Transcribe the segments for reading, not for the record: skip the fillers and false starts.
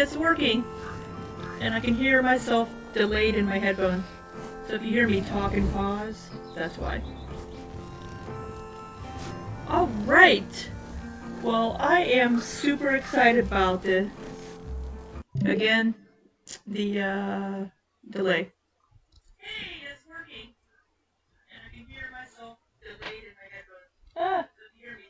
it's working. And I can hear myself delayed in my headphones. So if you hear me talk and pause, that's why. Alright! Well, I am super excited about this. Again, the delay. Hey, it's working! And I can hear myself delayed in my headphones. So if you hear me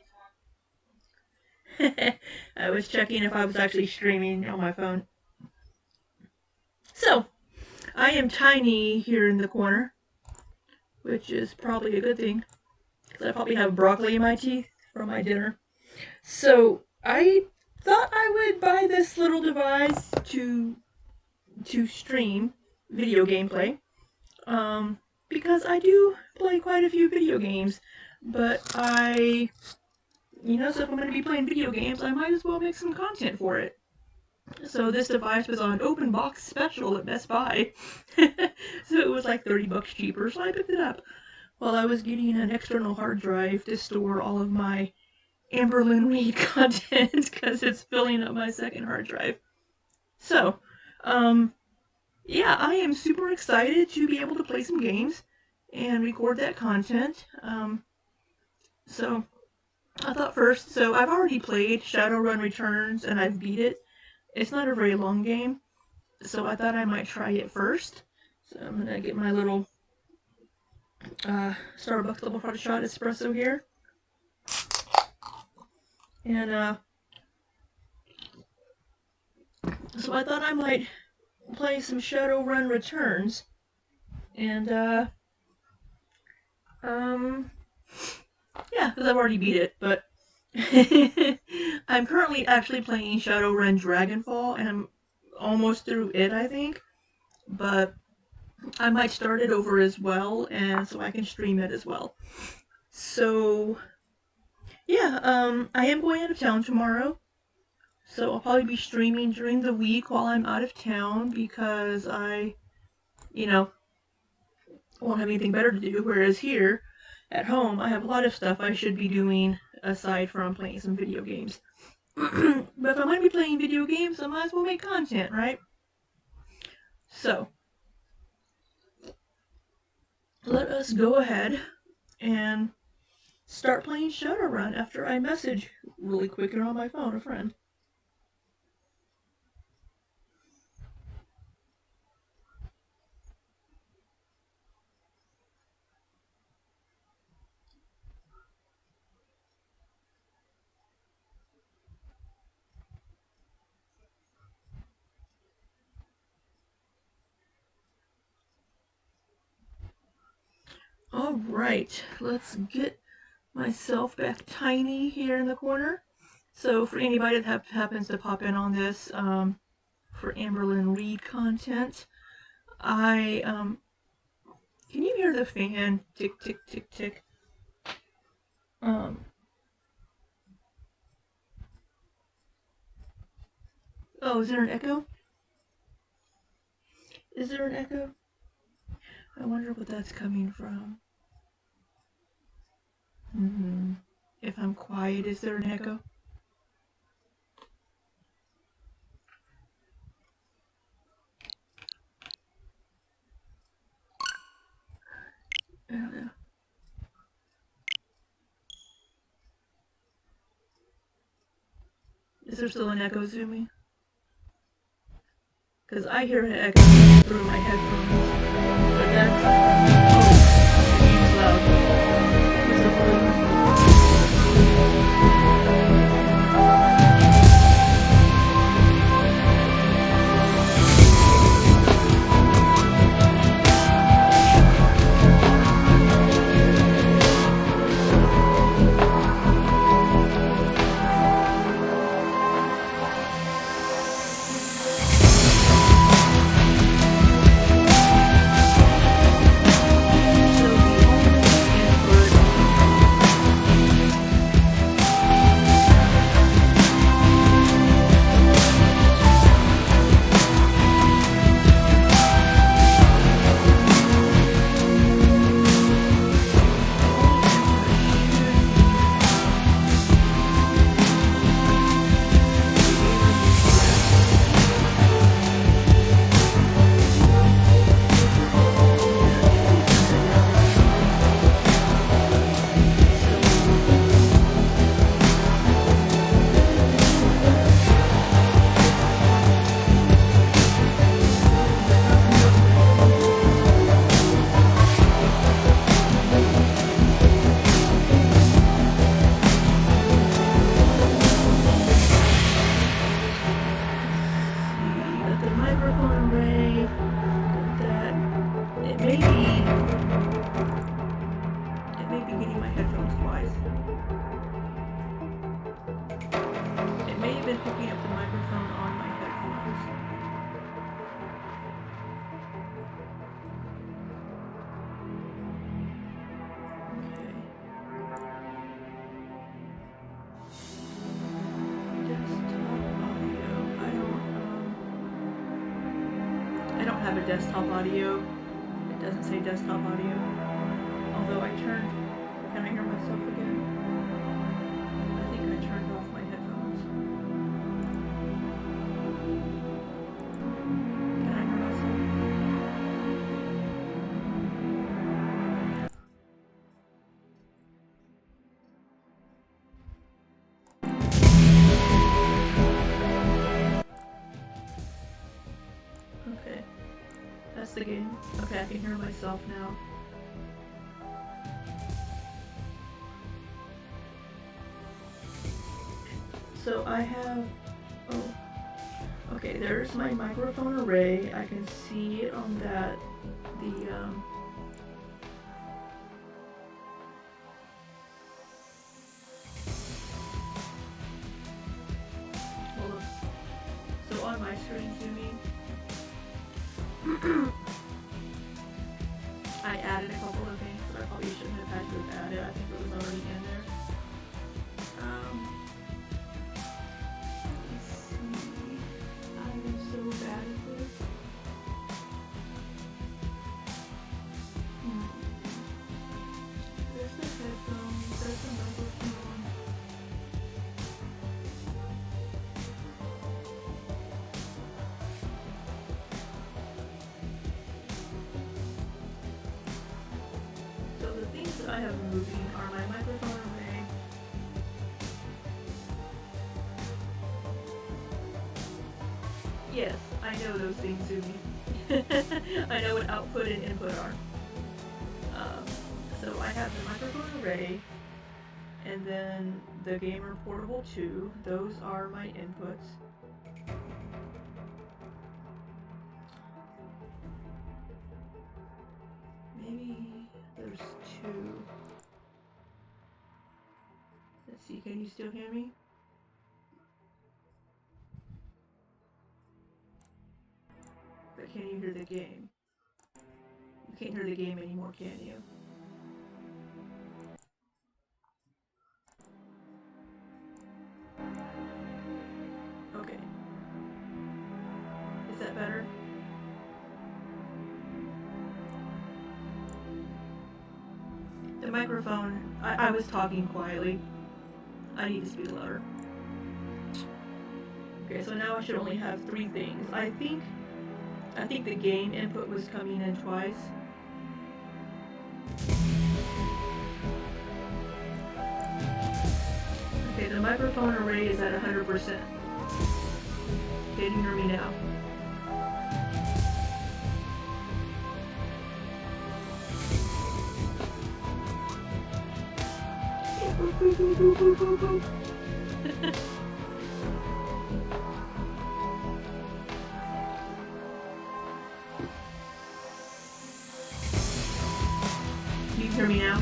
talk. I was checking if I was actually streaming on my phone. So, I am tiny here in the corner, which is probably a good thing, because I probably have broccoli in my teeth from my dinner. So, I thought I would buy this little device to stream video gameplay, because I do play quite a few video games, but so if I'm going to be playing video games, I might as well make some content for it. So this device was on open box special at Best Buy. So it was like $30 cheaper, so I picked it up. While I was getting an external hard drive to store all of my Amberlynn Reed content, because it's filling up my second hard drive. So, yeah, I am super excited to be able to play some games and record that content. So, I thought first, so I've already played Shadowrun Returns, and I've beat it. It's not a very long game, so I thought I might try it first. So I'm going to get my little Starbucks double shot espresso here. And so I thought I might play some Shadowrun Returns. And yeah, because I've already beat it, but I'm currently actually playing Shadowrun Dragonfall, and I'm almost through it, I think. But I might start it over as well, and so I can stream it as well. So, yeah, I am going out of town tomorrow. So I'll probably be streaming during the week while I'm out of town, because I, won't have anything better to do, whereas here at home, I have a lot of stuff I should be doing aside from playing some video games. But if I'm going to be playing video games, I might as well make content, right? So, let us go ahead and start playing Shadowrun after I message really quick on my phone a friend. Alright, let's get myself back tiny here in the corner. So for anybody that happens to pop in on this for Amberlynn Reed content, can you hear the fan tick, tick, tick, tick? Oh, is there an echo? Is there an echo? I wonder what that's coming from. If I'm quiet, is there an echo? I don't know. Is there still an echo, Zoomy? Because I hear an echo through my headphones, but that's loud. microphone array that it may be getting my headphones twice. It may have been picking up the microphone on my headphones. Okay. I don't have a desktop audio. It doesn't say desktop audio. Although can I hear myself again? I think I turned off my headphones. Can I hear myself? Okay. That's the game. Okay, I can hear myself now. So I have, okay, there's my microphone array. I can see it on that, so on my screen zooming, I added a couple of things that I probably shouldn't have had to have added. I think it was already in there. Let's see. I am so bad at this. There's the headphones, there's the microphone. So the things that I have moving are my microphone array, yes, I know those things, Zumi. I know what output and input are. So I have the microphone array, and then the Gamer Portable 2. Those are my inputs. Maybe there's two. Let's see, can you still hear me? But can you hear the game? You can't hear the game anymore, can you? Okay. Is that better? The microphone, I was talking quietly. I need to speak louder. Okay, so now I should only have 3 things. I think the game input was coming in twice. Okay, the microphone array is at 100%. Can you hear me now? Can you hear me now?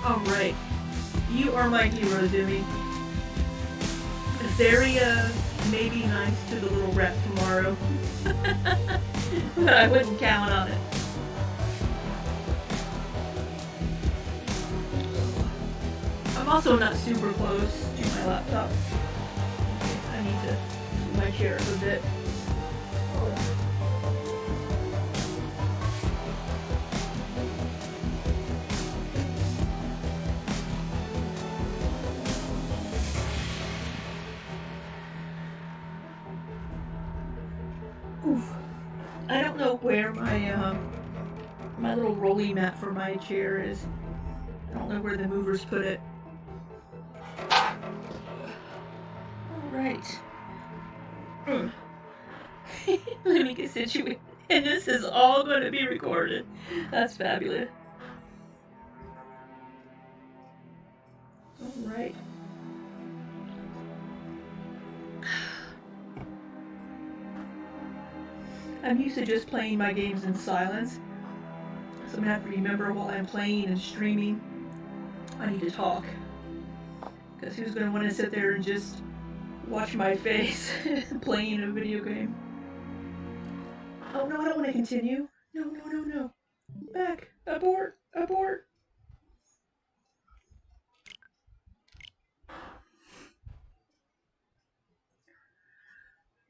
Alright, you are my hero, Zumi. Zaria may be nice to the little rat tomorrow, but I wouldn't count on it. I'm also not super close to my laptop. I need to move my chair a bit. I don't know where my little rolly mat for my chair is. I don't know where the movers put it. Alright. Let me get situated. And this is all going to be recorded. That's fabulous. Alright. I'm used to just playing my games in silence. So I'm going to have to remember while I'm playing and streaming, I need to talk. Because who's going to want to sit there and just watch my face playing a video game? Oh no, I don't want to continue. No. Back. Abort.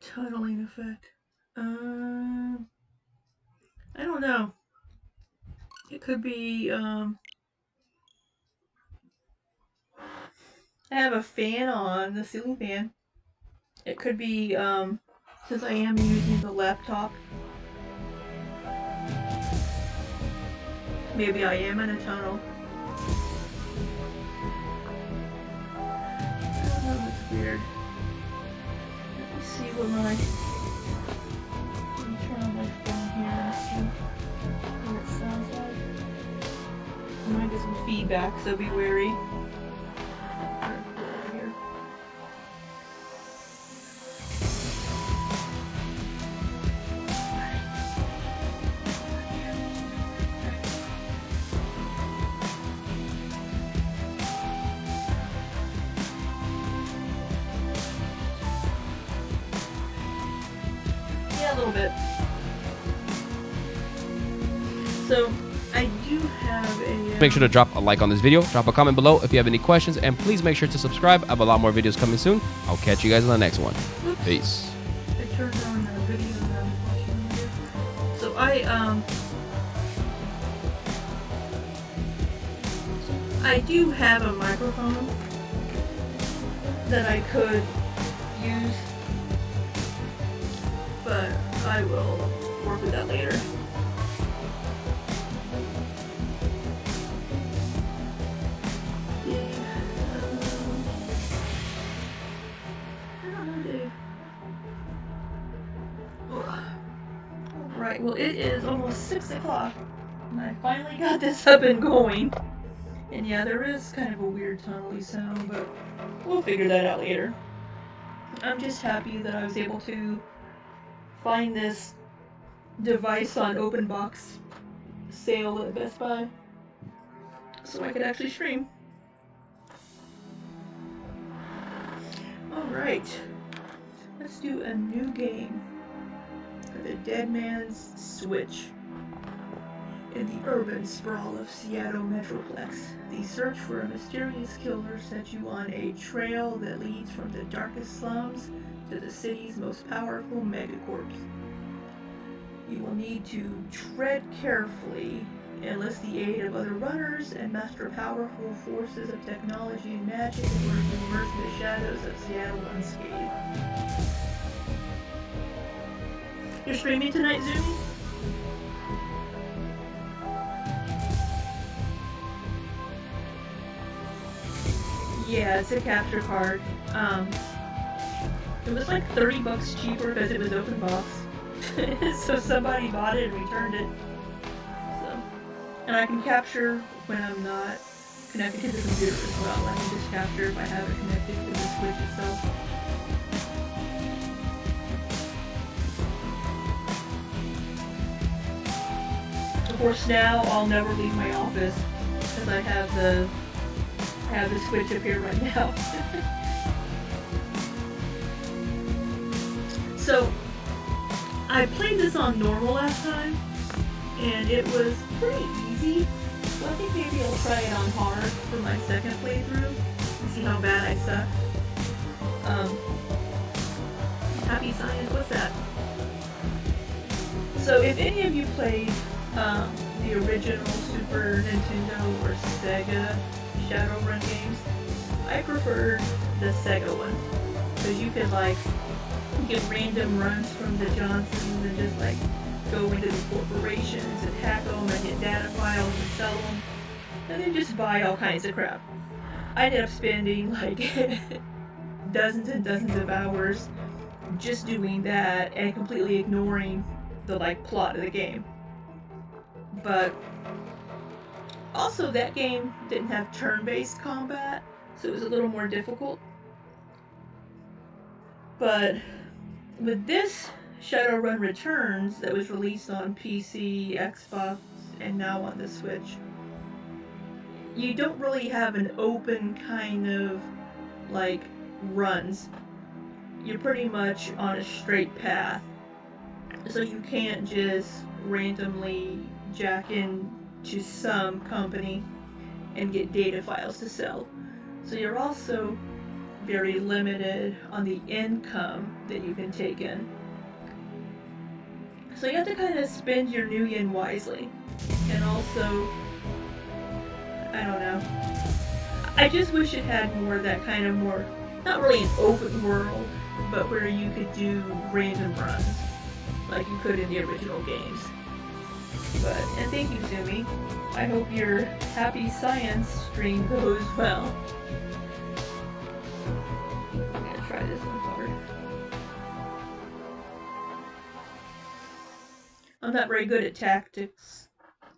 Tunneling effect. I don't know. It could be, I have a fan on, the ceiling fan. It could be, since I am using the laptop, maybe I am in a tunnel. Oh, that's weird. Let me see what let me turn on my phone here and see what it sounds like. There might be some feedback, so be wary. A little bit. So I do have a Make sure to drop a like on this video, drop a comment below if you have any questions, and please make sure to subscribe. I have a lot more videos coming soon. I'll catch you guys in the next one. Oops. Peace. I turned on the video that I was watching here. So I do have a microphone that I could use, but I will work with that later. Alright, well it is almost 6 o'clock, and I finally got this up and going. And yeah, there is kind of a weird tunnely sound, but we'll figure that out later. I'm just happy that I was able to find this device on open box sale at Best Buy so I could actually stream. Alright, let's do a new game for the Dead Man's Switch. In the urban sprawl of Seattle Metroplex, the search for a mysterious killer sets you on a trail that leads from the darkest slums to the city's most powerful megacorps. You will need to tread carefully, enlist the aid of other runners, and master powerful forces of technology and magic in order to emerge from the shadows of Seattle unscathed. You're streaming tonight, Zoomy? Yeah, it's a capture card. It was like $30 cheaper because it was open box. So somebody bought it and returned it. So, and I can capture when I'm not connected to the computer as well. I can just capture if I have it connected to the Switch itself. Of course, now I'll never leave my office because I have the Switch up here right now. So, I played this on normal last time, and it was pretty easy. So I think maybe I'll try it on hard for my second playthrough and see how bad I suck. Happy Science, what's that? So if any of you played the original Super Nintendo or Sega Shadowrun games, I preferred the Sega one, because you could like get random runs from the Johnsons and just like go into the corporations and hack them and get data files and sell them, and then just buy all kinds of crap. I ended up spending like dozens and dozens of hours just doing that and completely ignoring the plot of the game. But also that game didn't have turn-based combat, so it was a little more difficult. But with this Shadowrun Returns that was released on PC, Xbox, and now on the Switch, you don't really have an open kind of runs. You're pretty much on a straight path. So you can't just randomly jack into some company and get data files to sell. So you're also very limited on the income that you can take in. So you have to kind of spend your new yen wisely. And also, I don't know. I just wish it had more that kind of more, not really an open world, but where you could do random runs like you could in the original games. And thank you, Sumi. I hope your happy science stream goes well. I'm gonna try this one hard. I'm not very good at tactics,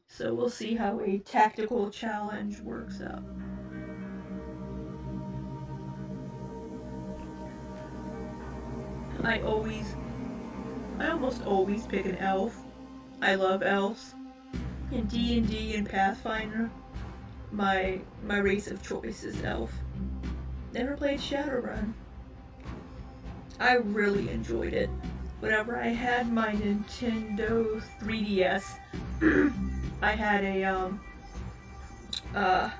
so we'll see how a tactical challenge works out. I almost always pick an elf. I love elves. In D&D and Pathfinder, my race of choice is elf. Never played Shadowrun. I really enjoyed it. Whenever I had my Nintendo 3DS, I had a I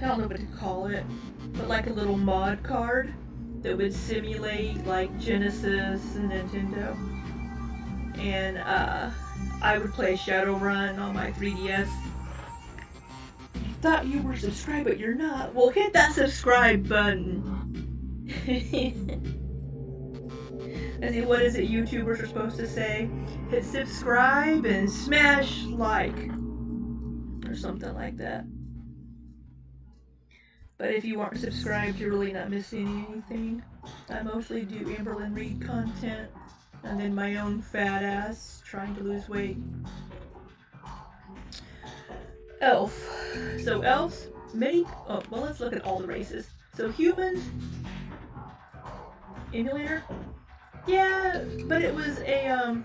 don't know what to call it, but like a little mod card that would simulate Genesis and Nintendo. And I would play Shadowrun on my 3DS. You thought you were subscribed, but you're not. Well, hit that subscribe button. I see, what is it YouTubers are supposed to say? Hit subscribe and smash like. Or something like that. But if you aren't subscribed, you're really not missing anything. I mostly do Amberlyn Reed content, and then my own fat ass trying to lose weight. Elf. So elves, well, let's look at all the races. So humans, emulator? Yeah, but it was a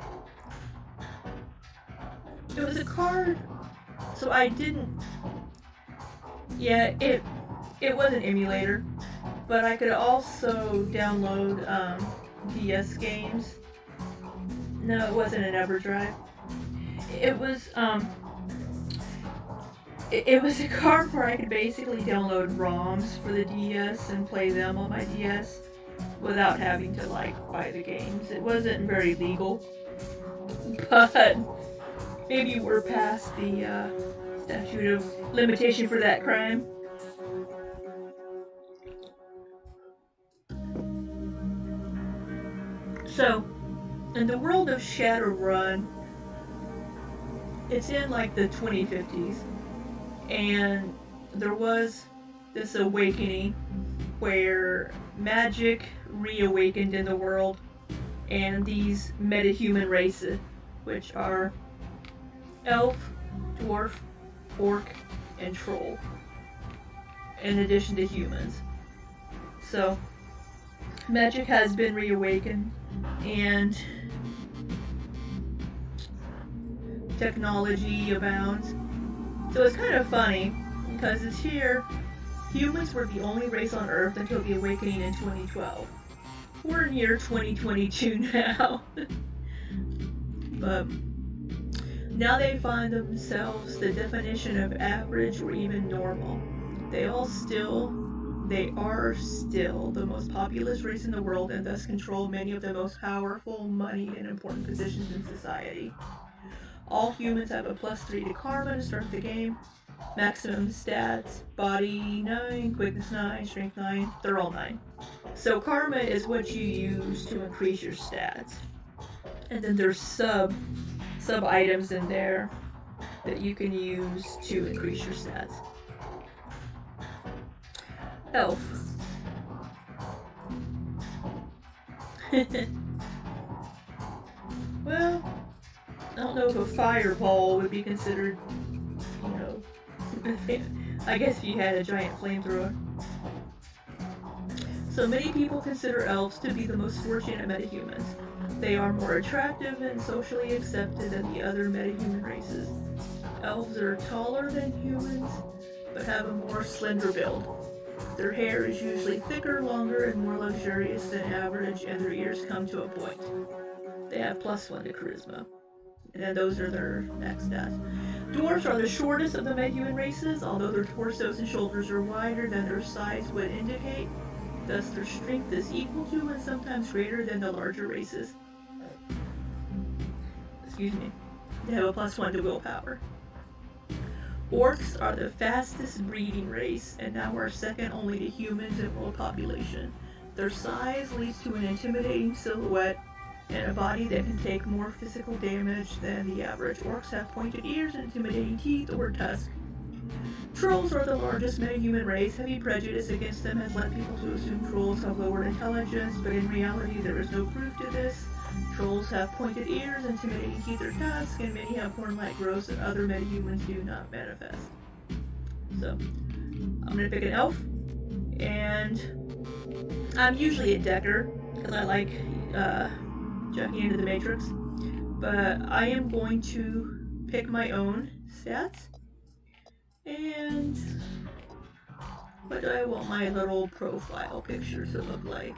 card, so I didn't, yeah, it was an emulator, but I could also download DS games. No, it wasn't an EverDrive. It was it was a card where I could basically download ROMs for the DS and play them on my DS without having to buy the games. It wasn't very legal, but maybe we're past the statute of limitation for that crime. So, in the world of Shadowrun, it's in the 2050s, and there was this awakening where magic reawakened in the world, and these metahuman races, which are elf, dwarf, orc, and troll, in addition to humans. So, magic has been reawakened, and technology abounds. So it's kind of funny, because it's here, humans were the only race on Earth until the awakening in 2012. We're near 2022 now. But now they find themselves the definition of average or even normal. They are still the most populous race in the world, and thus control many of the most powerful, moneyed, and important positions in society. All humans have a +3 to karma to start the game. Maximum stats: body 9, quickness 9, strength 9, they're all 9. So karma is what you use to increase your stats. And then there's sub items in there that you can use to increase your stats. Elf. Well, I don't know if a fireball would be considered, you know, I guess if you had a giant flamethrower. So many people consider elves to be the most fortunate metahumans. They are more attractive and socially accepted than the other metahuman races. Elves are taller than humans, but have a more slender build. Their hair is usually thicker, longer, and more luxurious than average, and their ears come to a point. They have +1 to charisma. And then those are their next stats. Dwarves are the shortest of the metahuman races, although their torsos and shoulders are wider than their size would indicate. Thus, their strength is equal to and sometimes greater than the larger races. Excuse me. They have a +1 to willpower. Orcs are the fastest breeding race, and now are second only to humans in world population. Their size leads to an intimidating silhouette and a body that can take more physical damage than the average. Orcs have pointed ears and intimidating teeth or tusks. Trolls are the largest metahuman race. Heavy prejudice against them has led people to assume trolls have lower intelligence, but in reality there is no proof to this. Trolls have pointed ears, intimidating teeth or tusks, and many have horn-like growths that other metahumans do not manifest. So, I'm gonna pick an elf, and I'm usually a decker, because I like jumping into the matrix, but I am going to pick my own stats. And what do I want my little profile picture to look like?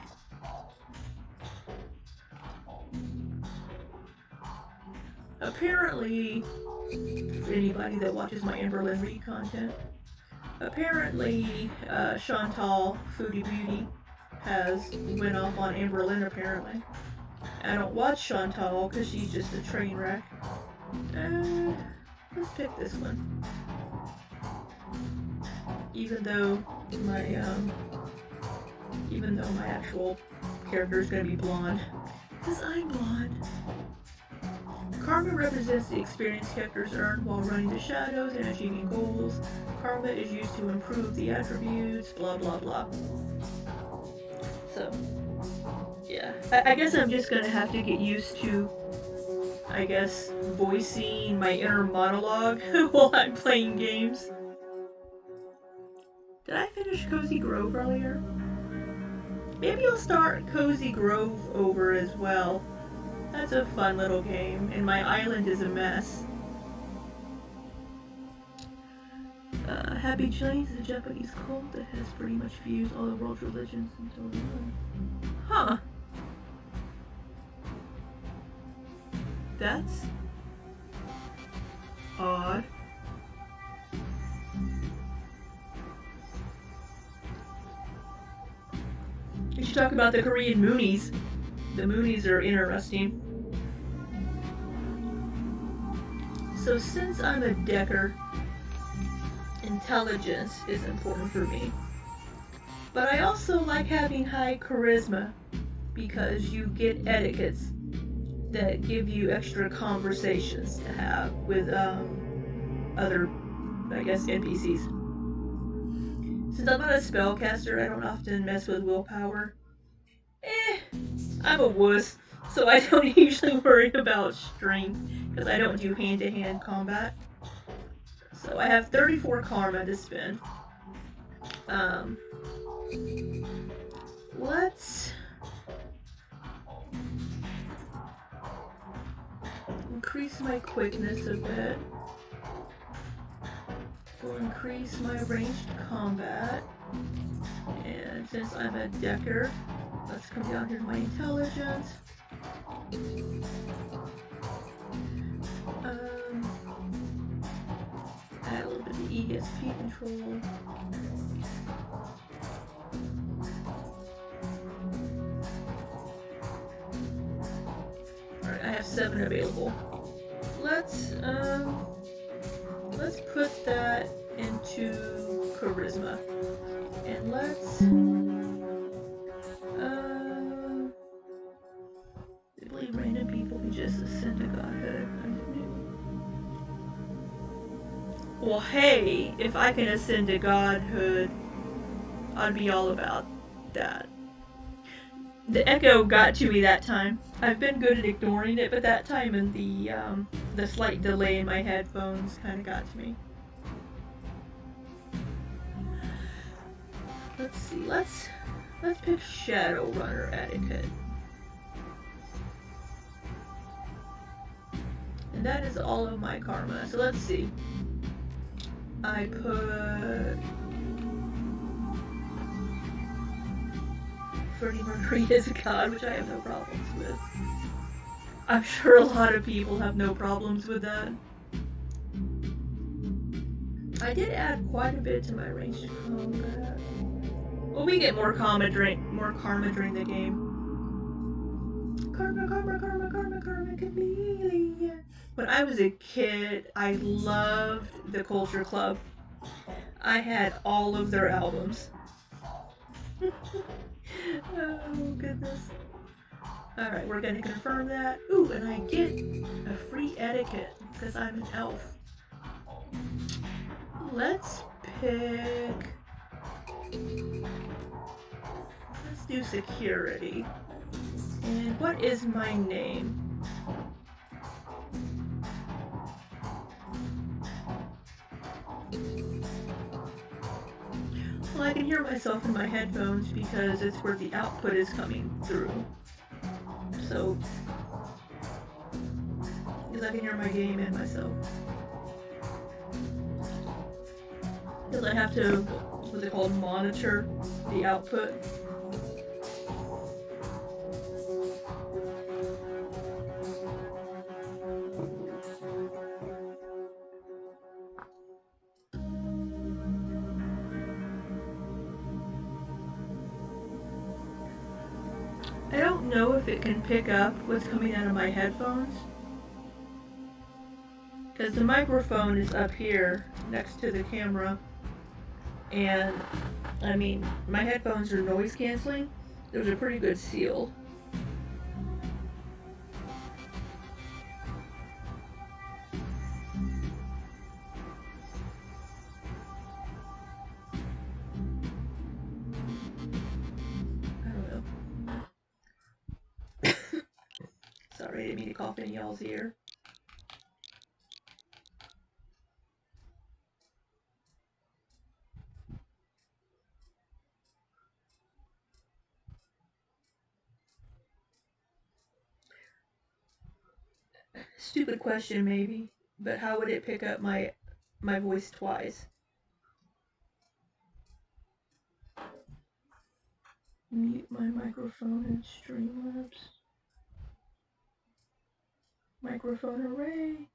Apparently, for anybody that watches my Amberlynn Reed content, apparently Chantal Foodie Beauty has went off on Amberlynn apparently. I don't watch Chantal because she's just a train wreck. Let's pick this one. Even though my actual character is gonna be blonde, because I'm blonde. Karma represents the experience characters earn while running the shadows and achieving goals. Karma is used to improve the attributes, blah blah blah. So, yeah. I guess I'm just gonna have to get used to, I guess, voicing my inner monologue while I'm playing games. Did I finish Cozy Grove earlier? Maybe I'll start Cozy Grove over as well. That's a fun little game, and my island is a mess. Happy Chinese is a Japanese cult that has pretty much fused all the world's religions into one. Huh. That's odd. We should talk about the Korean Moonies. The Moonies are interesting. So since I'm a decker, intelligence is important for me. But I also like having high charisma because you get etiquettes that give you extra conversations to have with other, I guess, NPCs. Since I'm not a spellcaster, I don't often mess with willpower. I'm a wuss, so I don't usually worry about strength because I don't do hand-to-hand combat. So I have 34 karma to spend. Let's increase my quickness a bit. We'll increase my ranged combat. And since I'm a decker, let's come down here to my intelligence. Add a little bit of ESP control. Alright, I have 7 available. Let's put that into charisma. And let's I believe random people can just ascend to godhood. Well, hey, if I can ascend to godhood, I'd be all about that. The echo got to me that time. I've been good at ignoring it, but that time and the slight delay in my headphones kind of got to me. Let's see. Let's pick Shadowrunner etiquette. And that is all of my karma. So let's see. I put Freddie Mercury is a god, which I have no problems with. I'm sure a lot of people have no problems with that. I did add quite a bit to my ranged combat. Well, we get more karma during the game. Karma, chameleon. When I was a kid, I loved the Culture Club. I had all of their albums. Oh, goodness. Alright, we're gonna confirm that. Ooh, and I get a free etiquette because I'm an elf. Let's pick... Let's do security. And what is my name? Well, I can hear myself in my headphones because it's where the output is coming through. So, because I can hear my game and myself. Because I have to, what's it called, monitor the output. I don't know if it can pick up what's coming out of my headphones. Because the microphone is up here next to the camera. And, I mean, my headphones are noise canceling. There's a pretty good seal. I don't know. Sorry, I didn't mean to cough in y'all's ear. Stupid question, maybe, but how would it pick up my voice twice? Mute my microphone in Streamlabs. Microphone array.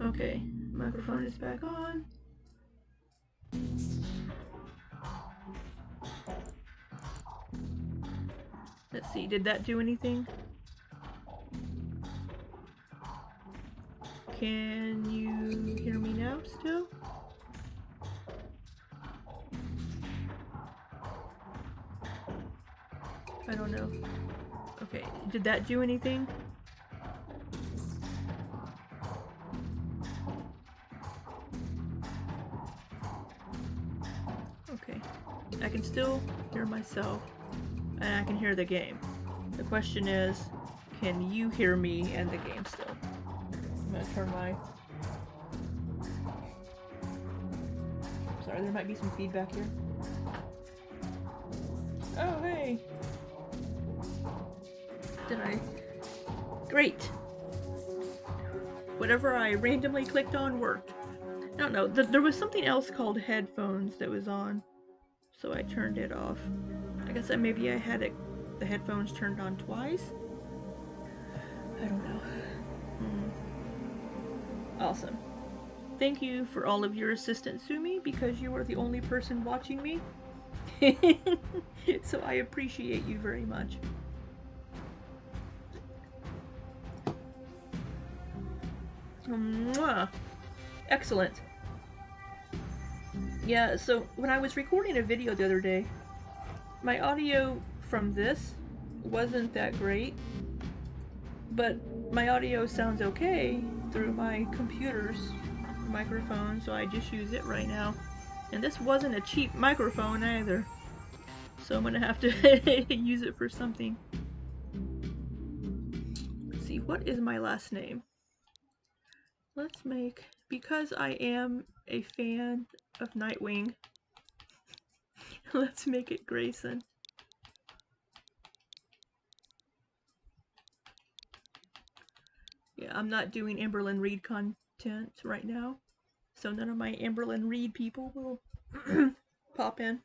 Okay, microphone is back on. Let's see, did that do anything? Can you hear me now still? I don't know. Okay, did that do anything? Okay, I can still hear myself, and I can hear the game. The question is, can you hear me and the game still? I'm gonna turn my... Sorry, there might be some feedback here. Oh, hey! Did I... Great! Whatever I randomly clicked on worked. I don't know, there was something else called headphones that was on, so I turned it off. I guess that maybe I had the headphones turned on twice? I don't know. Awesome. Thank you for all of your assistance, Sumi, because you are the only person watching me. So I appreciate you very much. Mwah. Excellent. Yeah, so when I was recording a video the other day, my audio from this wasn't that great, but my audio sounds okay through my computer's microphone, so I just use it right now. And this wasn't a cheap microphone either, so I'm gonna have to use it for something. Let's see, what is my last name? Let's make, because I am a fan of Nightwing, let's make it Grayson. Yeah, I'm not doing Amberlyn Reed content right now, so none of my Amberlyn Reed people will pop in.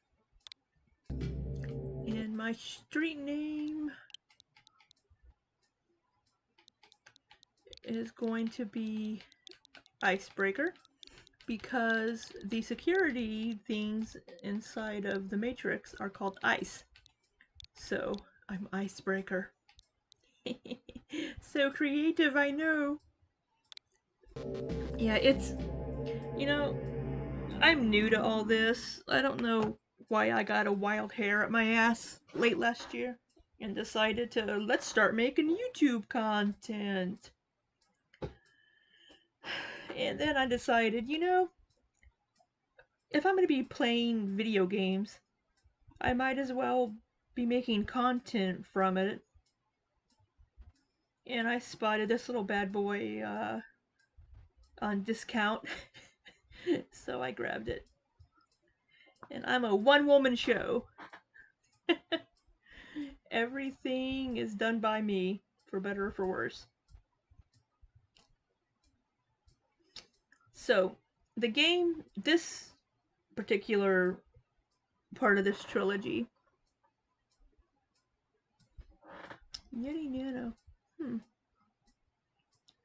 And my street name is going to be Icebreaker, because the security things inside of the Matrix are called ice. So I'm Icebreaker. So creative, I know. Yeah, it's, you know, I'm new to all this. I don't know why I got a wild hair at my ass late last year and decided to let's start making YouTube content. And then I decided, you know, if I'm going to be playing video games, I might as well be making content from it. And I spotted this little bad boy on discount, so I grabbed it. And I'm a one-woman show. Everything is done by me, for better or for worse. So, the game, this particular part of this trilogy, Yeti Nano.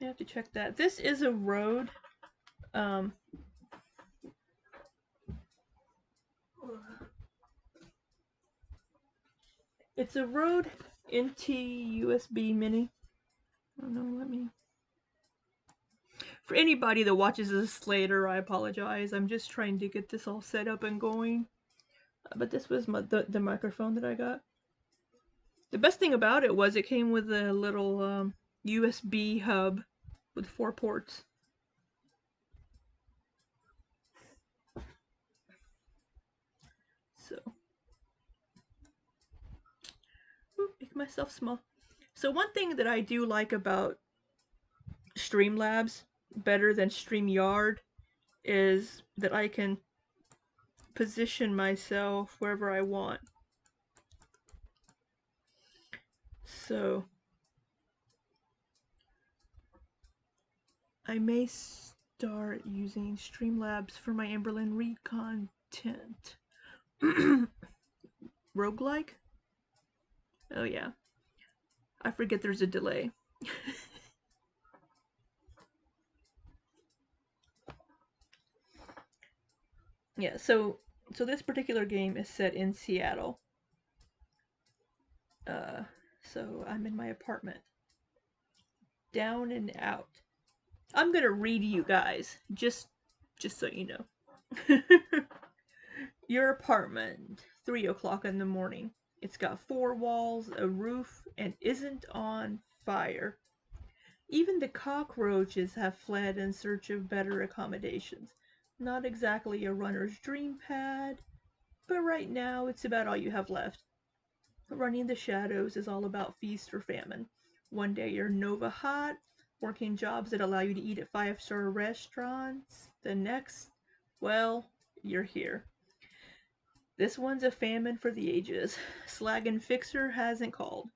I have to check that. This is a road. It's a Rode NT USB Mini. Oh no, let me. For anybody that watches this later, I apologize. I'm just trying to get this all set up and going. But this was the microphone that I got. The best thing about it was it came with a little USB hub with 4 ports. So, make myself small. So one thing that I do like about Streamlabs better than StreamYard is that I can position myself wherever I want. So I may start using Streamlabs for my Amberlyn Reed content. Roguelike? Oh yeah. I forget there's a delay. Yeah, so this particular game is set in Seattle. So I'm in my apartment. Down and out. I'm gonna read you guys, just so you know. Your apartment, 3 o'clock in the morning. It's got 4 walls, a roof, and isn't on fire. Even the cockroaches have fled in search of better accommodations. Not exactly a runner's dream pad, but right now it's about all you have left. Running the shadows is all about feast or famine. One day you're Nova hot, working jobs that allow you to eat at 5-star restaurants. The next, well, you're here. This one's a famine for the ages. Slag and Fixer hasn't called.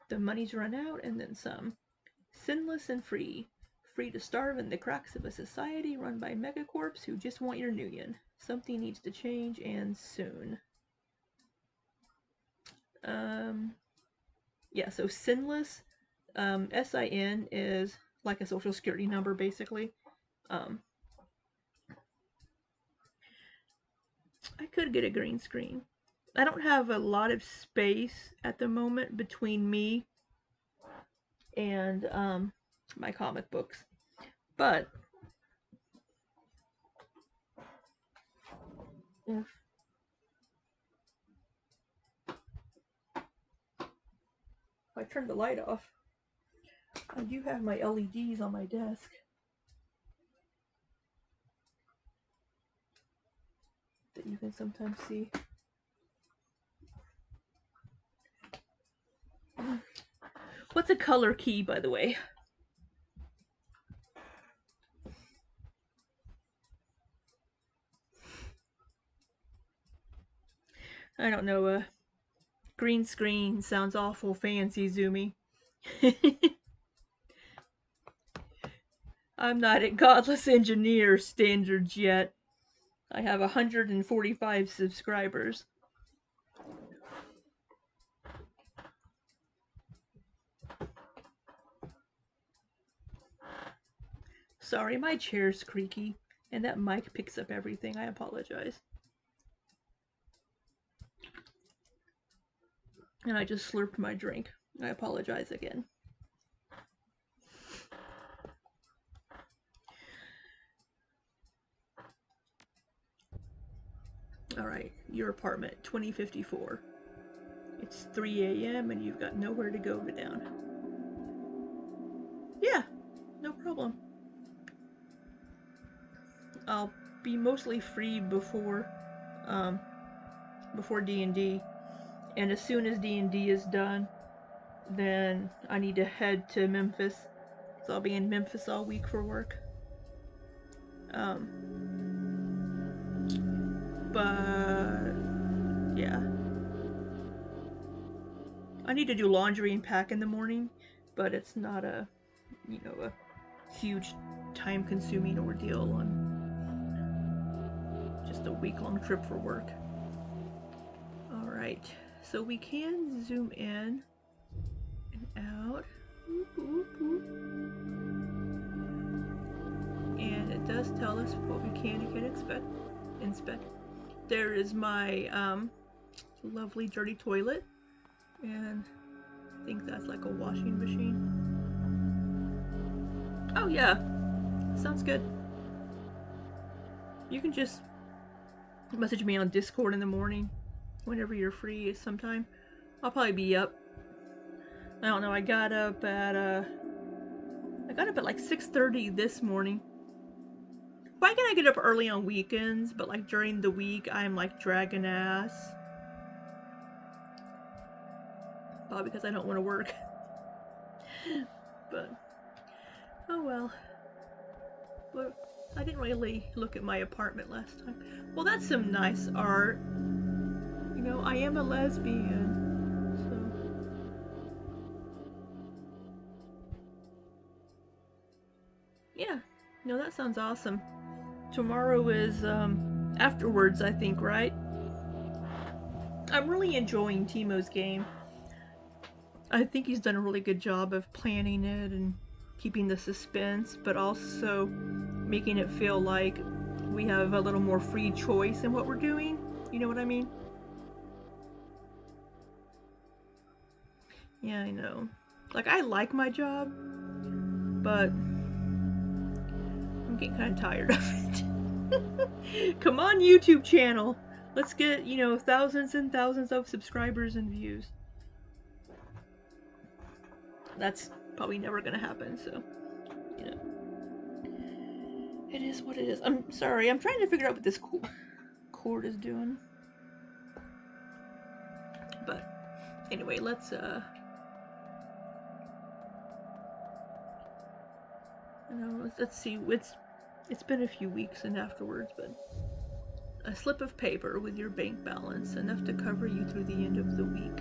The money's run out and then some. Sinless and free. Free to starve in the cracks of a society run by megacorps who just want your nuyen. Something needs to change, and soon. Yeah, so Sinless, SIN is like a social security number, basically. I could get a green screen. I don't have a lot of space at the moment between me and my comic books, but if I turn the light off, I do have my LEDs on my desk. That you can sometimes see. What's a color key, by the way? I don't know. Green screen sounds awful fancy, Zoomy. I'm not at Godless Engineer standards yet. I have 145 subscribers. Sorry, my chair's creaky, and that mic picks up everything. I apologize. And I just slurped my drink. I apologize again. Alright, your apartment, 2054. It's 3 a.m. and you've got nowhere to go but down. Yeah, no problem. I'll be mostly free before D&D. And as soon as D&D is done, then I need to head to Memphis. So I'll be in Memphis all week for work. But yeah. I need to do laundry and pack in the morning, but it's not a huge time-consuming ordeal on just a week-long trip for work. Alright, so we can zoom in and out. And it does tell us what we can and can't inspect. There is my lovely dirty toilet, and I think that's like a washing machine. Oh yeah, sounds good. You can just message me on Discord in the morning whenever you're free sometime. I'll probably be up. I don't know, I got up at like 6:30 this morning. Why can I get up early on weekends, but like during the week I'm like dragging ass? Probably because I don't want to work. But oh well. But I didn't really look at my apartment last time. Well, that's some nice art. You know, I am a lesbian, so. Yeah, no, that sounds awesome. Tomorrow is afterwards, I think, right? I'm really enjoying Timo's game. I think he's done a really good job of planning it and keeping the suspense, but also making it feel like we have a little more free choice in what we're doing. You know what I mean? Yeah, I know. Like, I like my job, but I'm getting kind of tired of it. Come on, YouTube channel. Let's get, you know, thousands and thousands of subscribers and views. That's probably never gonna happen, so, you know. It is what it is. I'm sorry, I'm trying to figure out what this cord is doing. But, anyway, let's see. It's been a few weeks and afterwards, but a slip of paper with your bank balance, enough to cover you through the end of the week.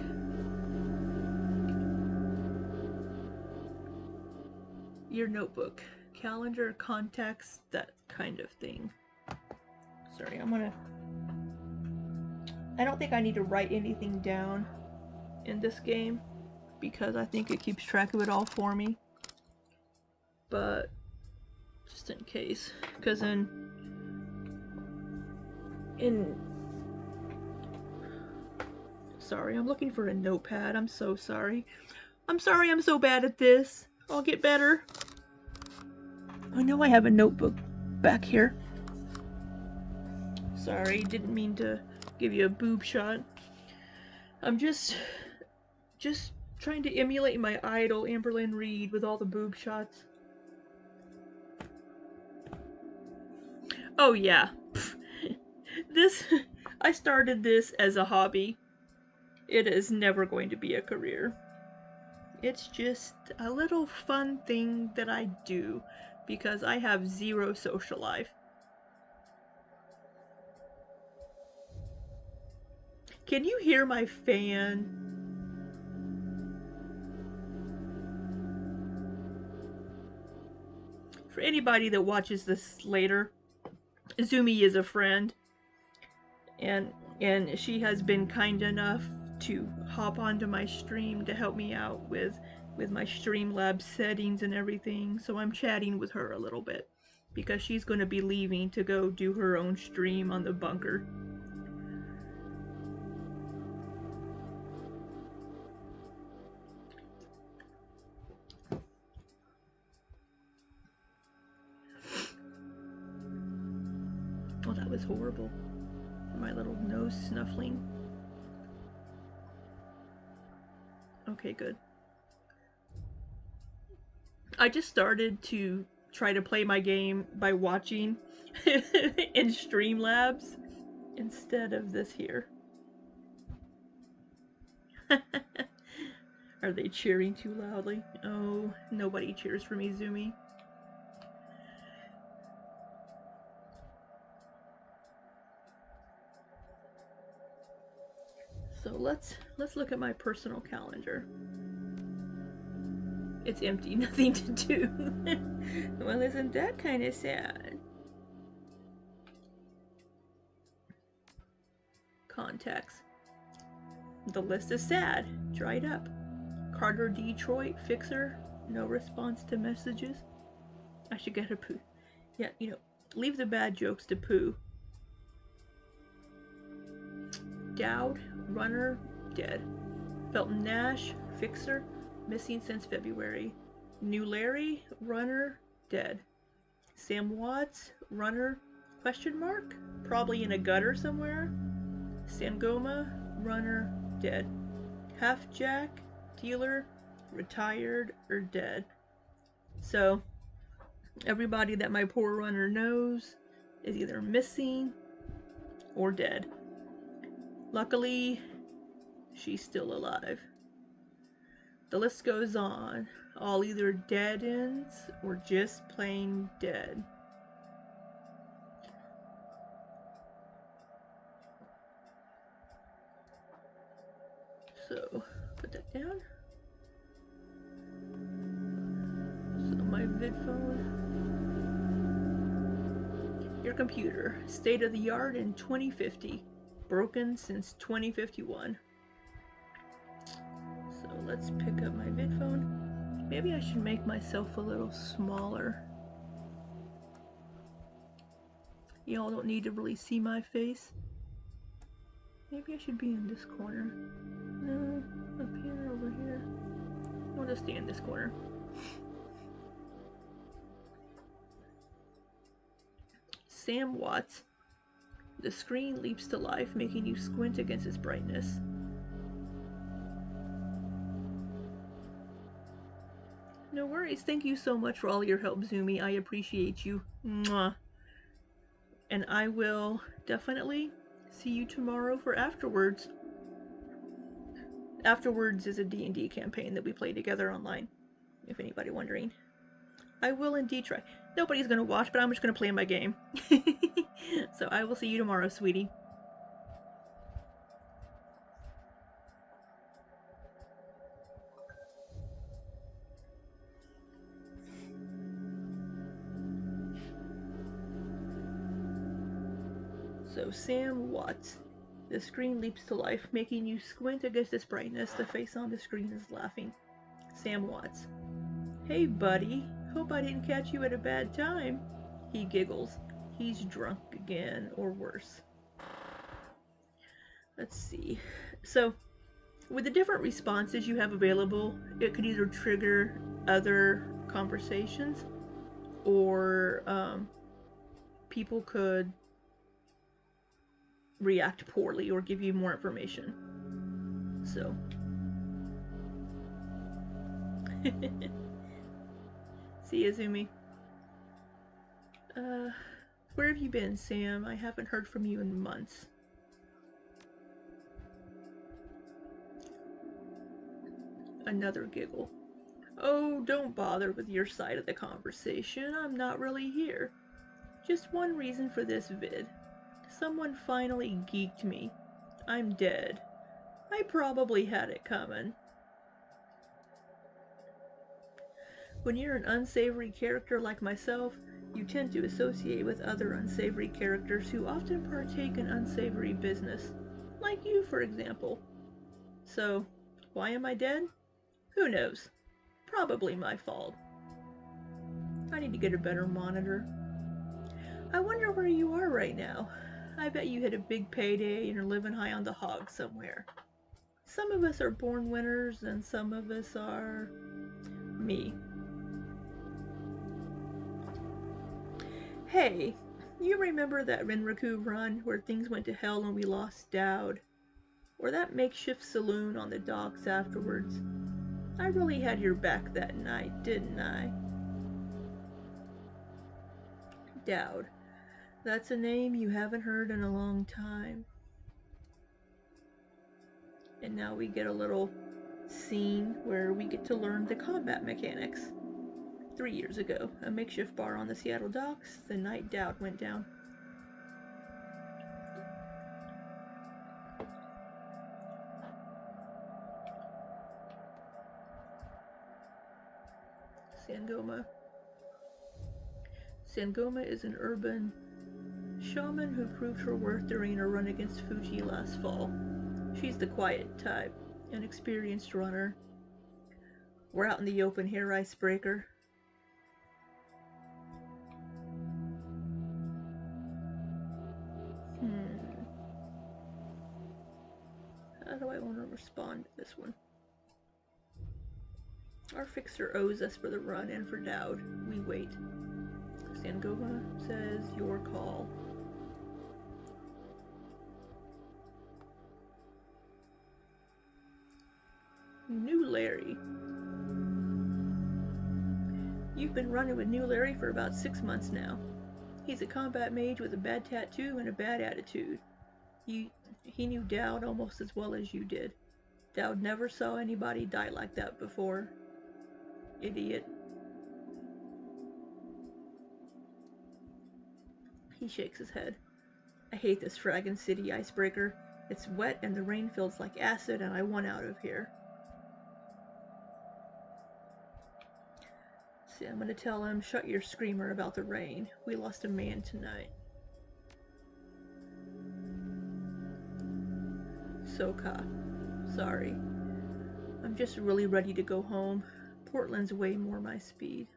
Your notebook, calendar, contacts, that kind of thing. Sorry, I don't think I need to write anything down in this game because I think it keeps track of it all for me. But just in case, because sorry, I'm looking for a notepad. I'm so sorry. I'm sorry I'm so bad at this. I'll get better. I know I have a notebook back here. Sorry, didn't mean to give you a boob shot. I'm just trying to emulate my idol, Amberlynn Reed, with all the boob shots. Oh yeah. I started this as a hobby. It is never going to be a career. It's just a little fun thing that I do because I have zero social life. Can you hear my fan? For anybody that watches this later, Zumi is a friend, and she has been kind enough to hop onto my stream to help me out with my Streamlabs settings and everything. So I'm chatting with her a little bit because she's going to be leaving to go do her own stream on the bunker. Oh, that was horrible. My little nose snuffling. Okay, good. I just started to try to play my game by watching in Streamlabs instead of this here. Are they cheering too loudly? Oh, nobody cheers for me, Zumi. So let's look at my personal calendar. It's empty, nothing to do. Well, isn't that kind of sad? Contacts. The list is sad, dried up. Carter Detroit, Fixer, no response to messages. I should get a poo. Yeah, you know, leave the bad jokes to Pooh. Dowd, Runner, dead. Felton Nash, Fixer, missing since February. New Larry, Runner, dead. Sam Watts, Runner, question mark? Probably in a gutter somewhere. Sangoma, Runner, dead. Half Jack, Dealer, retired or dead. So everybody that my poor runner knows is either missing or dead. Luckily, she's still alive. The list goes on, all either dead ends or just plain dead. So, put that down. So my VidPhone. Your computer, state of the art in 2050, broken since 2051. So let's pick up my vid phone. Maybe I should make myself a little smaller. Y'all don't need to really see my face. Maybe I should be in this corner. No, up here, over here. I'll just stay in this corner. Sam Watts. The screen leaps to life, making you squint against its brightness. No worries. Thank you so much for all your help, Zumi. I appreciate you. Mwah. And I will definitely see you tomorrow for Afterwards. Afterwards is a D&D campaign that we play together online, if anybody wondering. I will indeed try. Nobody's gonna watch, but I'm just gonna play my game. So I will see you tomorrow, sweetie. So Sam Watts. The screen leaps to life, making you squint against its brightness. The face on the screen is laughing. Sam Watts. Hey, buddy. Hope I didn't catch you at a bad time. He giggles. He's drunk again, or worse. Let's see. So, with the different responses you have available, it could either trigger other conversations, or people could react poorly or give you more information. So. See ya, Zumi. Where have you been, Sam? I haven't heard from you in months. Another giggle. Oh, don't bother with your side of the conversation. I'm not really here. Just one reason for this vid. Someone finally geeked me. I'm dead. I probably had it coming. When you're an unsavory character like myself, you tend to associate with other unsavory characters who often partake in unsavory business. Like you, for example. So, why am I dead? Who knows? Probably my fault. I need to get a better monitor. I wonder where you are right now. I bet you hit a big payday and are living high on the hog somewhere. Some of us are born winners and some of us are... me. Hey, you remember that Renraku run where things went to hell and we lost Dowd? Or that makeshift saloon on the docks afterwards? I really had your back that night, didn't I? Dowd. That's a name you haven't heard in a long time. And now we get a little scene where we get to learn the combat mechanics. 3 years ago, a makeshift bar on the Seattle docks, the night Dowd went down. Sangoma. Sangoma is an urban shaman who proved her worth during a run against Fuji last fall. She's the quiet type, an experienced runner. We're out in the open here, icebreaker. How do I want to respond to this one? Our fixer owes us for the run and for Dowd. We wait. Sangoma says, your call. New Larry. You've been running with New Larry for about 6 months now. He's a combat mage with a bad tattoo and a bad attitude. He knew Dowd almost as well as you did. Dowd never saw anybody die like that before. Idiot. He shakes his head. I hate this fraggin' city, icebreaker. It's wet and the rain feels like acid and I want out of here. See, I'm gonna tell him, shut your screamer about the rain. We lost a man tonight. Soka. Sorry. I'm just really ready to go home. Portland's way more my speed.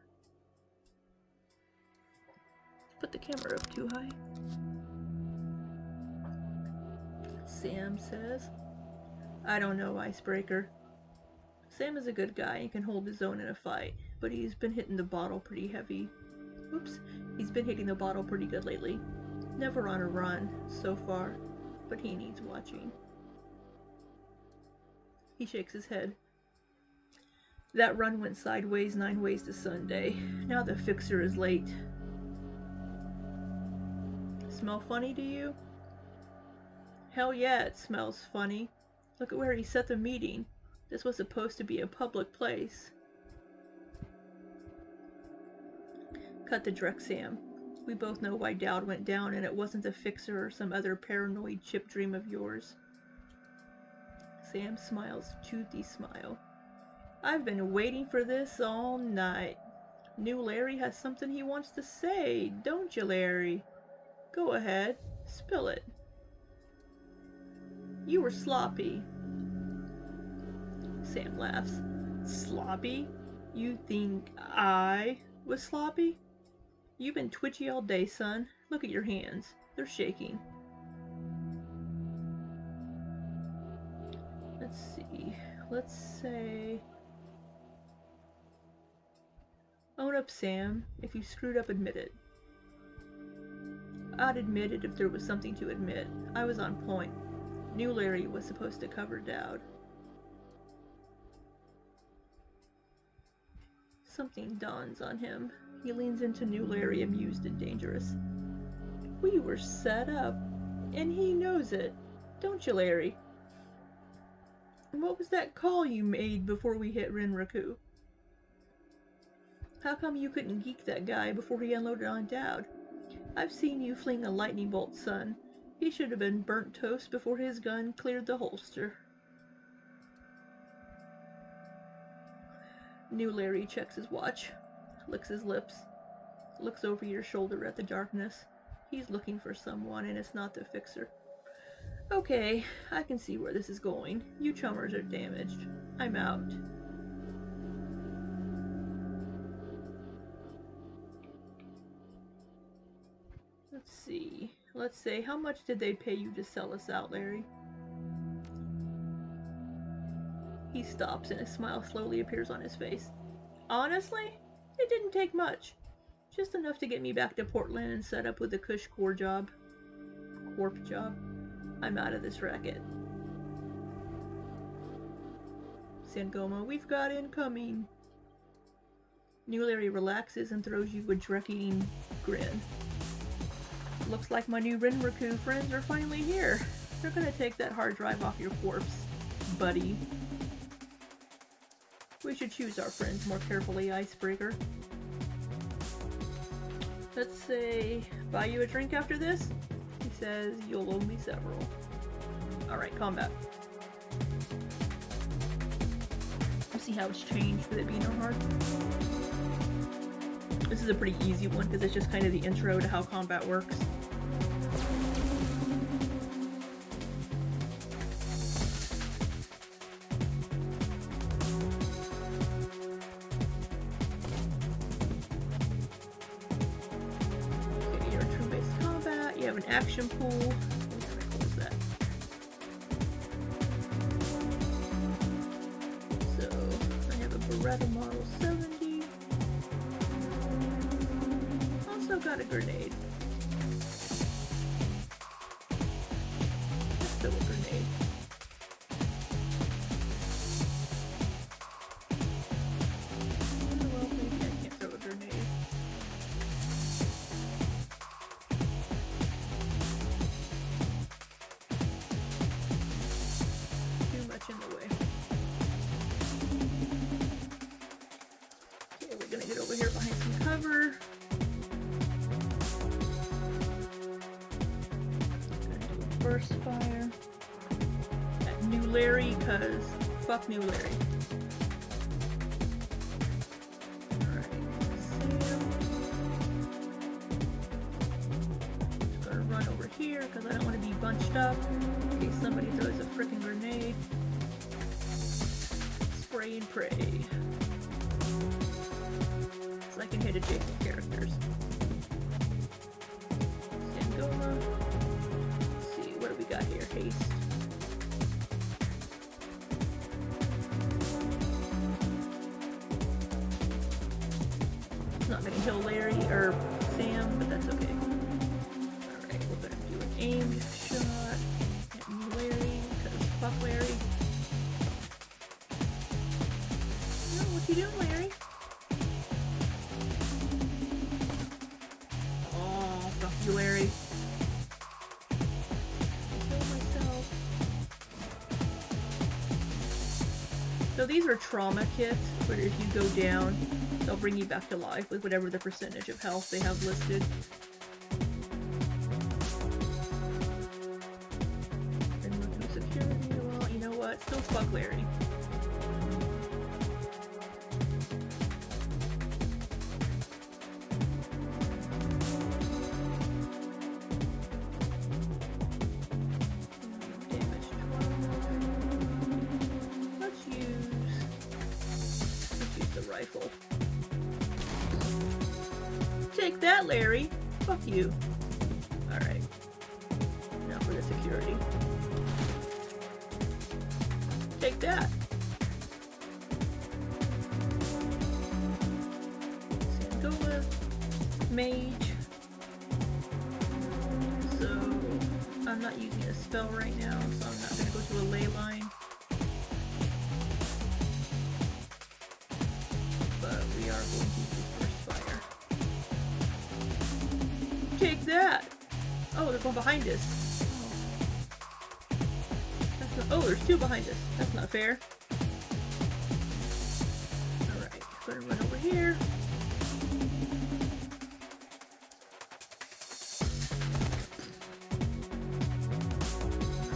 Put the camera up too high. Sam says, I don't know, Icebreaker. Sam is a good guy and can hold his own in a fight, but he's been hitting the bottle pretty heavy. Oops, he's been hitting the bottle pretty good lately. Never on a run, so far, but he needs watching. He shakes his head. That run went sideways 9 ways to Sunday. Now the fixer is late. Smell funny to you? Hell yeah, it smells funny. Look at where he set the meeting. This was supposed to be a public place. Cut to Drek Sam. We both know why Dowd went down, and it wasn't the fixer or some other paranoid chip dream of yours. Sam smiles, toothy smile. I've been waiting for this all night. New Larry has something he wants to say, don't you, Larry? Go ahead, spill it. You were sloppy. Sam laughs. Sloppy? You think I was sloppy? You've been twitchy all day, son. Look at your hands. They're shaking. Let's see. Let's say... Own up, Sam. If you screwed up, admit it. I'd admit it if there was something to admit. I was on point. New Larry was supposed to cover Dowd. Something dawns on him. He leans into New Larry, amused and dangerous. We were set up, and he knows it. Don't you, Larry? And what was that call you made before we hit Renraku? How come you couldn't geek that guy before he unloaded on Dowd? I've seen you fling a lightning bolt, son. He should have been burnt toast before his gun cleared the holster. New Larry checks his watch, licks his lips, looks over your shoulder at the darkness. He's looking for someone, and it's not the fixer. Okay, I can see where this is going. You chummers are damaged. I'm out. Let's see. Let's say, how much did they pay you to sell us out, Larry? He stops and a smile slowly appears on his face. Honestly, it didn't take much. Just enough to get me back to Portland and set up with the Kush Corp job. I'm out of this racket. Sangoma, we've got incoming. New Larry relaxes and throws you a Dreking grin. Looks like my new Renraku friends are finally here. They're gonna take that hard drive off your corpse, buddy. We should choose our friends more carefully, Icebreaker. Let's say, buy you a drink after this? He says, you'll owe me several. Alright, combat. Let's see how it's changed with it being on hard. This is a pretty easy one because it's just kind of the intro to how combat works. Okay, your turn-based combat. You have an action pool. What is that? So I have a Beretta Model 70. Also got a grenade. Still a grenade. Well, maybe I can't throw a grenade. Too much in the way. Okay, we're gonna get over here behind some cover. Burst fire at New Larry, cause fuck New Larry. Alright, Sam. Just gonna run over here because I don't want to be bunched up in case somebody throws a freaking grenade. Pray and pray. So I can hit adjacent characters. Sangoma. Let's see, what do we got here? Haste. It's not gonna heal Larry or Sam, but that's okay. Alright, we're gonna do an aim shot at Larry, because fuck Larry. No, what you doing, Larry? Oh, fuck you, Larry. I killed myself. So these are trauma kits, where if you go down, they'll bring you back to life with whatever the percentage of health they have listed. And remove security. Well, you know what? Still fuck Larry. Damage 12. Let's use the rifle. Take that, Larry! Fuck you. Alright. Now for the security. Take that! Sangola. Mage. So, I'm not using a spell right now, so I'm not going to go to a ley line. But we are going to use Burst Fire. Take that! Oh, they're going behind us. That's not— oh, there's two behind us. That's not fair. Alright, gonna run over here.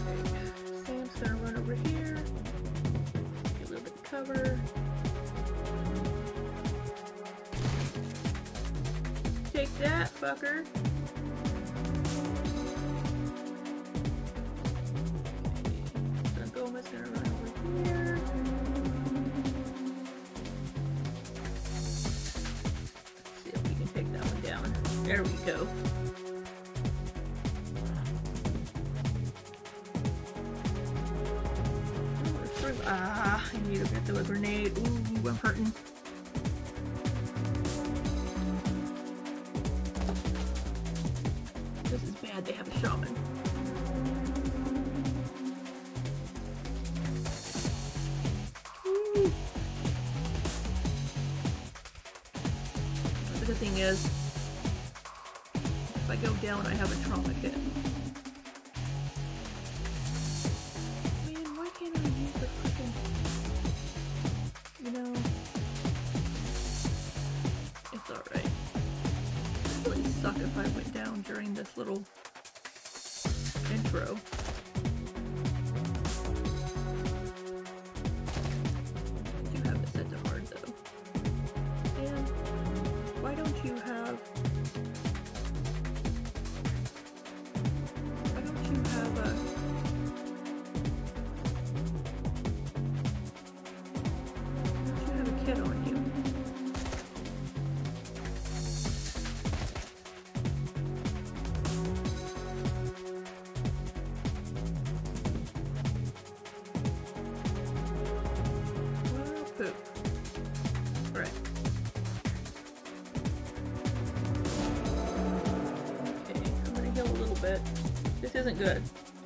Alright, Sam's gonna run over here. Get a little bit of cover. Take that, fucker. Sangoma's gonna run over here. Let's see if we can take that one down. There we go. Ah, I need to get to a grenade. Ooh, I'm hurting. This is bad, they have a shaman. Woo. The good thing is, if I go down, I have a trauma kit. Man, why can't I use the freaking... you know... it's alright. It would really suck if I went down during this little intro. I do have it set to hard though. And why don't you have... why don't you have a... why don't you have a kit on you? Poop. Right. Okay, I'm gonna heal a little bit. This isn't good.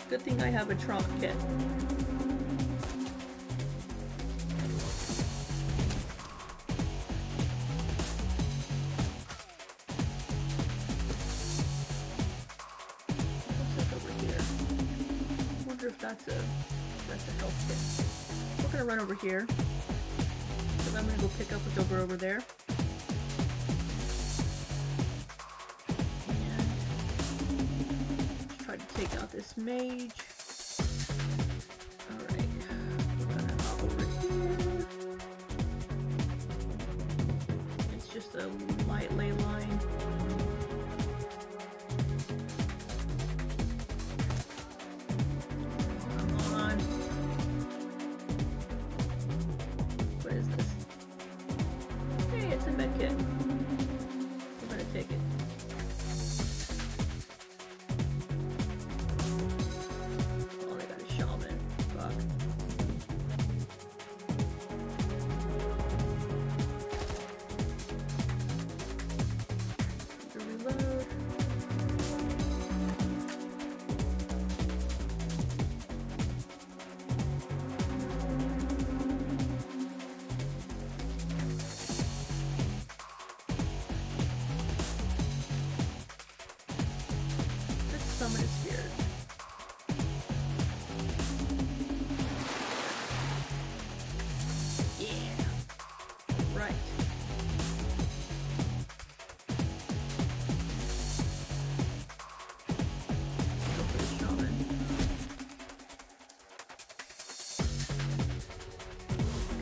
Good thing I have a trauma kit. What's this over here? I wonder if that's a health kit. We're gonna run over here. So I'm gonna go pick up what's over there. And try to take out this mage. Alright. We're gonna hop over here. It's just a light ley line. Come on.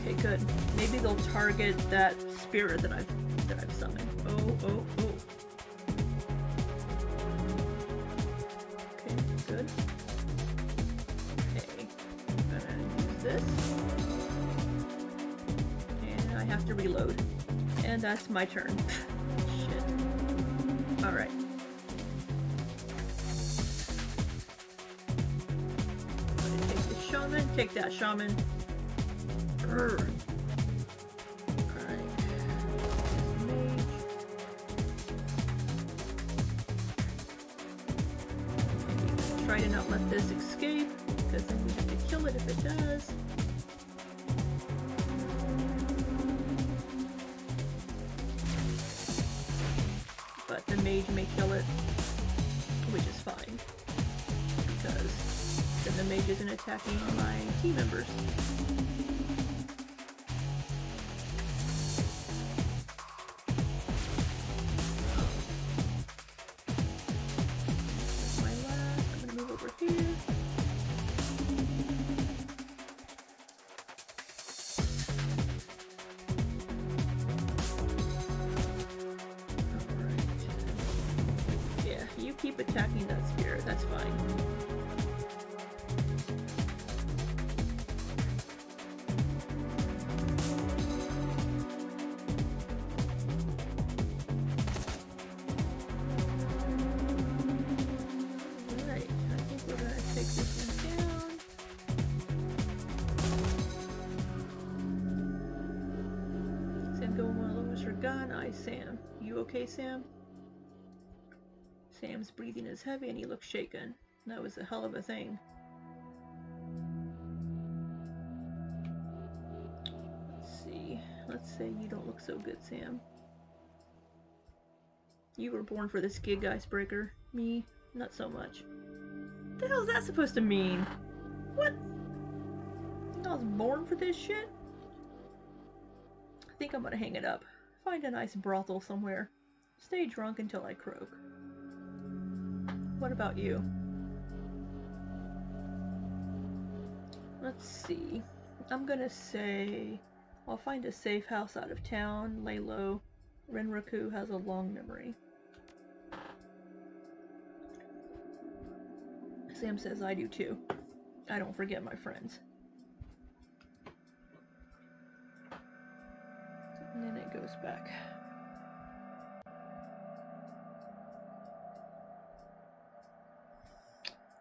Okay, good. Maybe they'll target that spirit that I've summoned. Oh. Okay, good. Okay, I'm gonna use this. And I have to reload. And that's my turn. Shit. Alright. I'm gonna take the shaman. Take that, shaman. Alright. Mage. Try to not let this escape, because then we have to kill it if it does. But the mage may kill it, which is fine, because then the mage isn't attacking my team members. My last, I'm gonna move over here. Keep attacking that spirit, that's fine. Alright, I think we're gonna take this one down. Sam, go on, lowers her gun. Sam. You okay, Sam? Sam's breathing is heavy and he looks shaken. That was a hell of a thing. Let's see. Let's say you don't look so good, Sam. You were born for this gig, icebreaker. Me, not so much. What the hell is that supposed to mean? What? I was born for this shit? I think I'm gonna hang it up. Find a nice brothel somewhere. Stay drunk until I croak. What about you? Let's see. I'm gonna say I'll find a safe house out of town, lay low. Renraku has a long memory. Sam says I do too. I don't forget my friends. And then it goes back.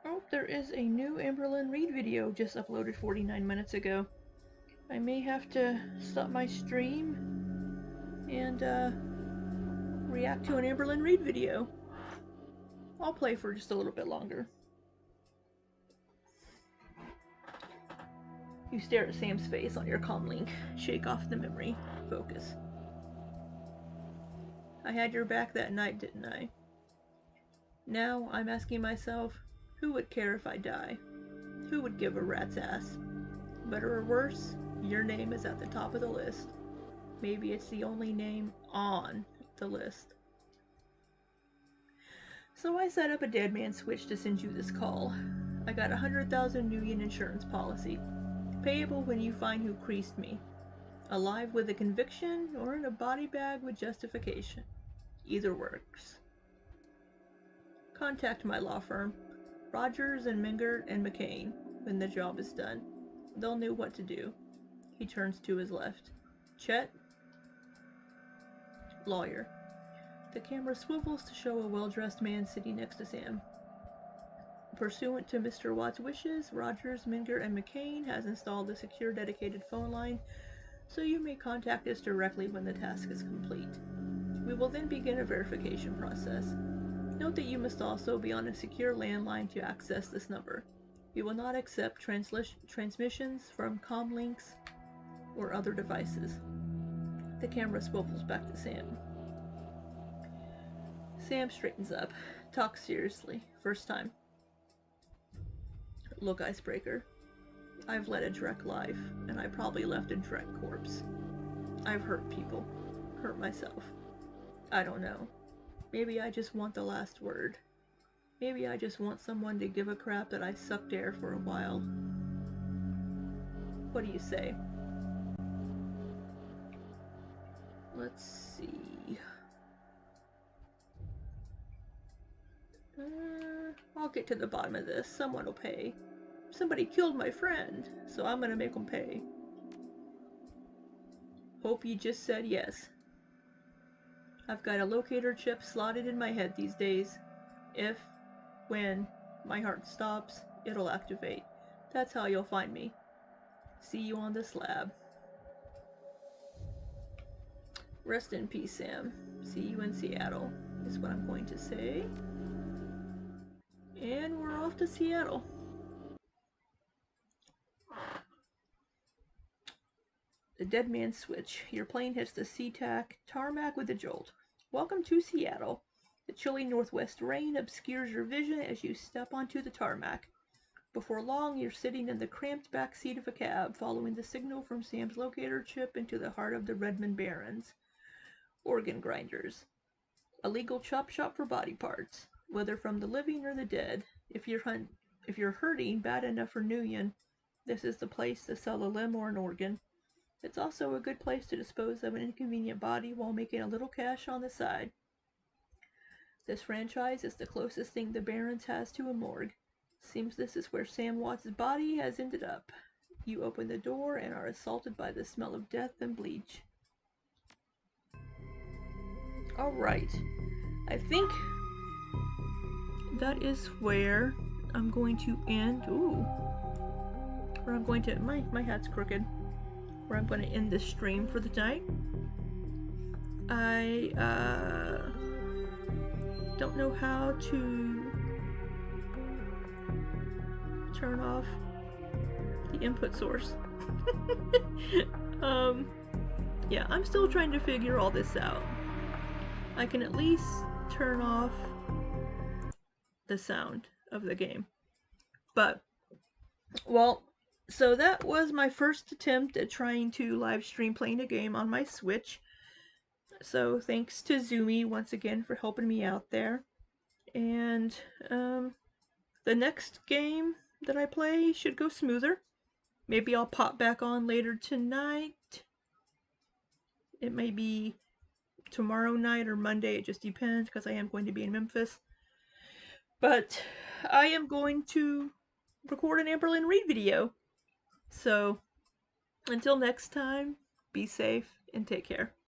Oh, there is a new Amberlynn Reed video just uploaded 49 minutes ago. I may have to stop my stream and react to an Amberlynn Reed video. I'll play for just a little bit longer. You stare at Sam's face on your comm link. Shake off the memory. Focus. I had your back that night, didn't I? Now I'm asking myself, who would care if I die? Who would give a rat's ass? Better or worse, your name is at the top of the list. Maybe it's the only name on the list. So I set up a dead man switch to send you this call. I got 100,000 Nuyen insurance policy. Payable when you find who creased me. Alive with a conviction or in a body bag with justification. Either works. Contact my law firm, Rogers and Mingert and McCain, when the job is done. They'll know what to do. He turns to his left. Chet? Lawyer. The camera swivels to show a well-dressed man sitting next to Sam. Pursuant to Mr. Watt's wishes, Rogers, Mingert, and McCain has installed a secure dedicated phone line, so you may contact us directly when the task is complete. We will then begin a verification process. Note that you must also be on a secure landline to access this number. We will not accept transmissions from comm links or other devices. The camera swivels back to Sam. Sam straightens up. Talks seriously. First time. Look, icebreaker. I've led a Drek life, and I probably left a Drek corpse. I've hurt people. Hurt myself. I don't know. Maybe I just want the last word. Maybe I just want someone to give a crap that I sucked air for a while. What do you say? let's see. I'll get to the bottom of this. Someone will pay. Somebody killed my friend, so I'm gonna make them pay. Hope you just said yes. I've got a locator chip slotted in my head these days. If, when my heart stops, it'll activate. That's how you'll find me. See you on the slab. Rest in peace, Sam. See you in Seattle, is what I'm going to say. And we're off to Seattle. The dead man's switch. Your plane hits the SeaTac tarmac with a jolt. Welcome to Seattle. The chilly northwest rain obscures your vision as you step onto the tarmac. Before long, you're sitting in the cramped back seat of a cab, following the signal from Sam's locator chip into the heart of the Redmond Barrens. Organ grinders. A legal chop shop for body parts, whether from the living or the dead. If you're hurting bad enough for Nguyen, this is the place to sell a limb or an organ. It's also a good place to dispose of an inconvenient body while making a little cash on the side. This franchise is the closest thing the Barrens has to a morgue. Seems this is where Sam Watts' body has ended up. You open the door and are assaulted by the smell of death and bleach. Alright. I think that is where I'm going to end. Ooh. Where I'm going to... My hat's crooked. Where I'm going to end this stream for the night. I don't know how to turn off the input source. Yeah, I'm still trying to figure all this out. I can at least turn off the sound of the game. But, well, so that was my first attempt at trying to live stream playing a game on my Switch. So thanks to Zoomy once again for helping me out there. And the next game that I play should go smoother. Maybe I'll pop back on later tonight. It may be tomorrow night or Monday, it just depends because I am going to be in Memphis. But I am going to record an Amberlynn Reed video. So until next time, be safe and take care.